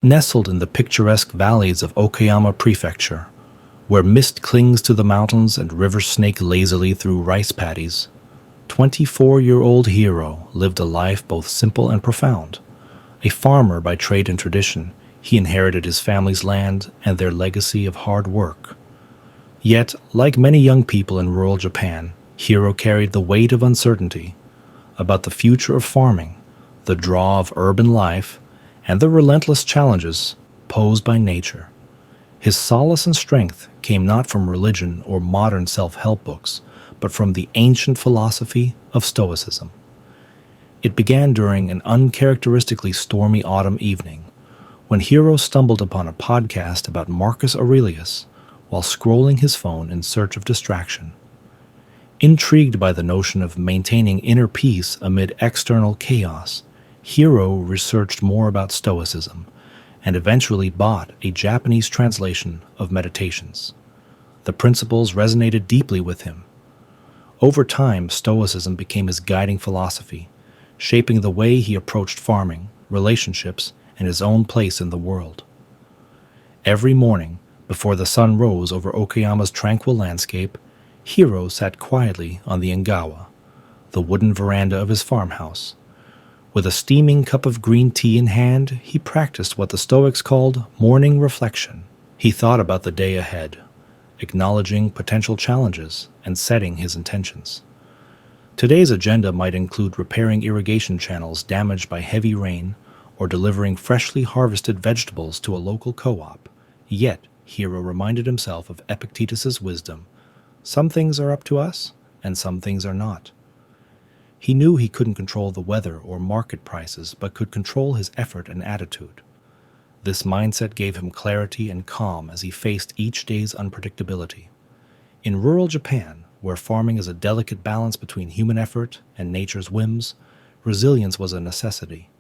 Nestled in the picturesque valleys of Okayama Prefecture, where mist clings to the mountains and rivers snake lazily through rice paddies, 24-year-old Hiro lived a life both simple and profound. A farmer by trade and tradition, he inherited his family's land and their legacy of hard work. Yet, like many young people in rural Japan, Hiro carried the weight of uncertainty about the future of farming, the draw of urban life, and the relentless challenges posed by nature. His solace and strength came not from religion or modern self help books, but from the ancient philosophy of Stoicism. It began during an uncharacteristically stormy autumn evening, when Hiro stumbled upon a podcast about Marcus Aurelius while scrolling his phone in search of distraction. Intrigued by the notion of maintaining inner peace amid external chaos, Hiro researched more about Stoicism and eventually bought a Japanese translation of Meditations. The principles resonated deeply with him. Over time, Stoicism became his guiding philosophy, shaping the way he approached farming, relationships, and his own place in the world. Every morning, before the sun rose over Okayama's tranquil landscape, Hiro sat quietly on the engawa, the wooden veranda of his farmhouse. With a steaming cup of green tea in hand, he practiced what the Stoics called morning reflection. He thought about the day ahead, acknowledging potential challenges and setting his intentions. Today's agenda might include repairing irrigation channels damaged by heavy rain or delivering freshly harvested vegetables to a local co-op. Yet, Hiro reminded himself of Epictetus's wisdom. Some things are up to us, and some things are not. He knew he couldn't control the weather or market prices, but could control his effort and attitude. This mindset gave him clarity and calm as he faced each day's unpredictability. In rural Japan, where farming is a delicate balance between human effort and nature's whims, resilience was a necessity.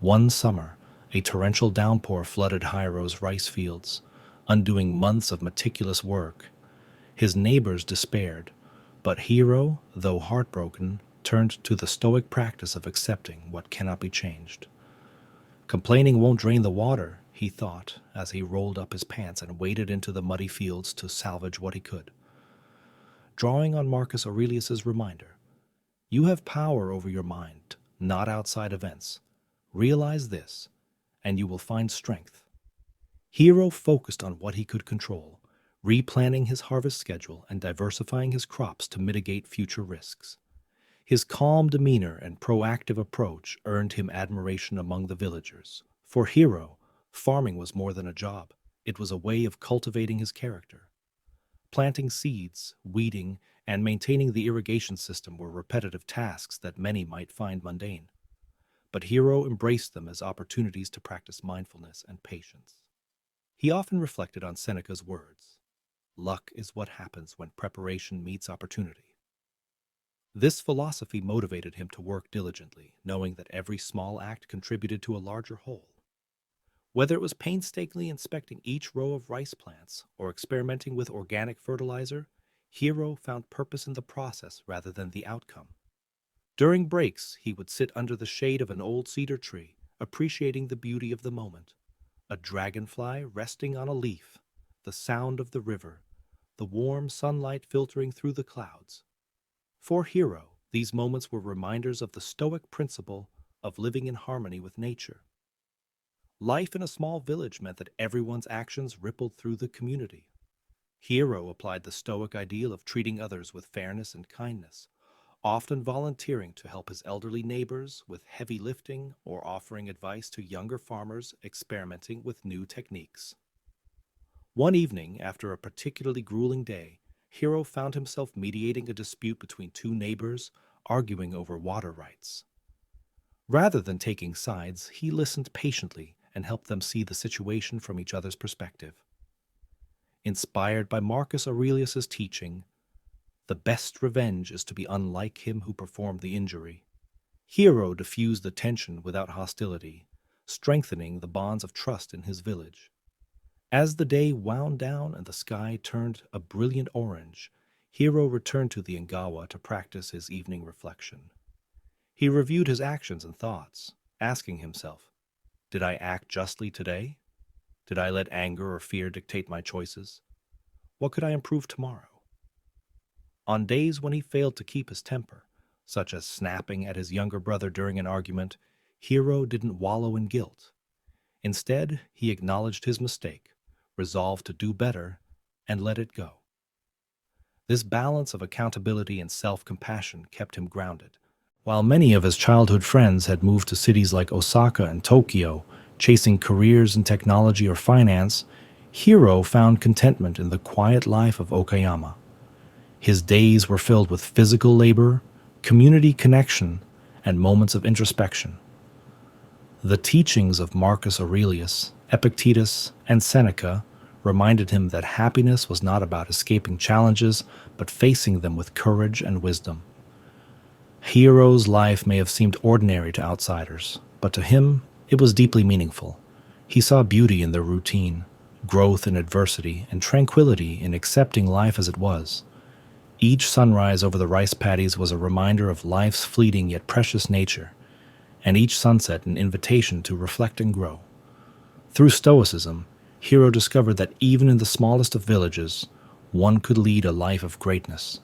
One summer, a torrential downpour flooded Hiro's rice fields, undoing months of meticulous work. His neighbors despaired, but Hiro, though heartbroken, turned to the Stoic practice of accepting what cannot be changed. Complaining won't drain the water, he thought, as he rolled up his pants and waded into the muddy fields to salvage what he could. Drawing on Marcus Aurelius's reminder, "You have power over your mind, not outside events. Realize this, and you will find strength." Hiro focused on what he could control, replanning his harvest schedule and diversifying his crops to mitigate future risks. His calm demeanor and proactive approach earned him admiration among the villagers. For Hiro, farming was more than a job. It was a way of cultivating his character. Planting seeds, weeding, and maintaining the irrigation system were repetitive tasks that many might find mundane. But Hiro embraced them as opportunities to practice mindfulness and patience. He often reflected on Seneca's words, "Luck is what happens when preparation meets opportunity." This philosophy motivated him to work diligently, knowing that every small act contributed to a larger whole. Whether it was painstakingly inspecting each row of rice plants or experimenting with organic fertilizer, Hiro found purpose in the process rather than the outcome. During breaks, he would sit under the shade of an old cedar tree, appreciating the beauty of the moment. A dragonfly resting on a leaf, the sound of the river, the warm sunlight filtering through the clouds. For Hiro, these moments were reminders of the Stoic principle of living in harmony with nature. Life in a small village meant that everyone's actions rippled through the community. Hiro applied the Stoic ideal of treating others with fairness and kindness, often volunteering to help his elderly neighbors with heavy lifting or offering advice to younger farmers experimenting with new techniques. One evening, after a particularly grueling day, Hiro found himself mediating a dispute between two neighbors, arguing over water rights. Rather than taking sides, he listened patiently and helped them see the situation from each other's perspective. Inspired by Marcus Aurelius's teaching, "The best revenge is to be unlike him who performed the injury," Hiro diffused the tension without hostility, strengthening the bonds of trust in his village. As the day wound down and the sky turned a brilliant orange, Hiro returned to the engawa to practice his evening reflection. He reviewed his actions and thoughts, asking himself, Did I act justly today? Did I let anger or fear dictate my choices? What could I improve tomorrow? On days when he failed to keep his temper, such as snapping at his younger brother during an argument, Hiro didn't wallow in guilt. Instead, he acknowledged his mistake, resolved to do better, and let it go. This balance of accountability and self-compassion kept him grounded. While many of his childhood friends had moved to cities like Osaka and Tokyo, chasing careers in technology or finance, Hiro found contentment in the quiet life of Okayama. His days were filled with physical labor, community connection, and moments of introspection. The teachings of Marcus Aurelius, Epictetus, and Seneca reminded him that happiness was not about escaping challenges, but facing them with courage and wisdom. Hiro's life may have seemed ordinary to outsiders, but to him, it was deeply meaningful. He saw beauty in the routine, growth in adversity, and tranquility in accepting life as it was. Each sunrise over the rice paddies was a reminder of life's fleeting yet precious nature, and each sunset an invitation to reflect and grow. Through Stoicism, Hiro discovered that even in the smallest of villages, one could lead a life of greatness,